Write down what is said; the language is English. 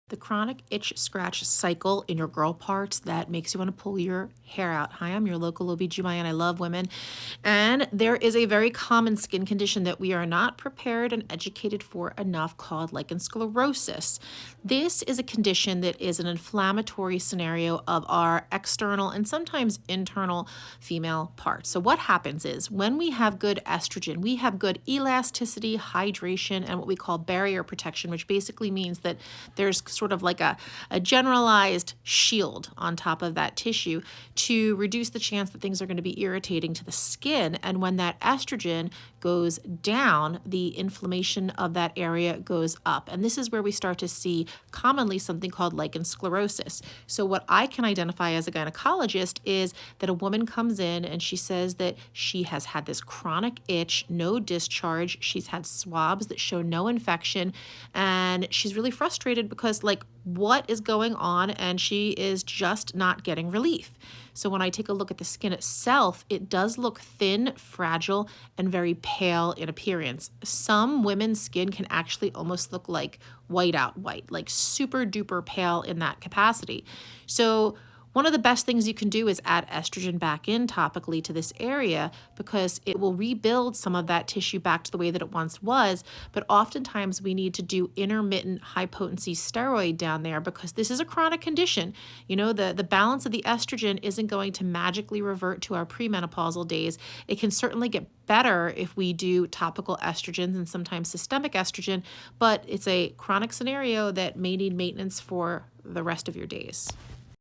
The chronic itch scratch cycle in your girl parts that makes you want to pull your hair out. Hi, I'm your local OBGYN. I love women. And there is a very common skin condition that we are not prepared and educated for enough called lichen sclerosis. This is a condition that is an inflammatory scenario of our external and sometimes internal female parts. So what happens is when we have good estrogen, we have good elasticity, hydration, and what we call barrier protection, which basically means that there's sort of like a generalized shield on top of that tissue to reduce the chance that things are going to be irritating to the skin. And when that estrogen goes down, the inflammation of that area goes up. And this is where we start to see commonly something called lichen sclerosis. So what I can identify as a gynecologist is that a woman comes in and she says that she has had this chronic itch, no discharge. She's had swabs that show no infection, and she's really frustrated because what is going on, and she is just not getting relief. So when I take a look at the skin itself, it does look thin, fragile, and very pale in appearance. Some women's skin can actually almost look like white, like super duper pale in that capacity. So one of the best things you can do is add estrogen back in topically to this area because it will rebuild some of that tissue back to the way that it once was. But oftentimes we need to do intermittent high potency steroid down there because this is a chronic condition. You know, the balance of the estrogen isn't going to magically revert to our premenopausal days. It can certainly get better if we do topical estrogens and sometimes systemic estrogen, but it's a chronic scenario that may need maintenance for the rest of your days.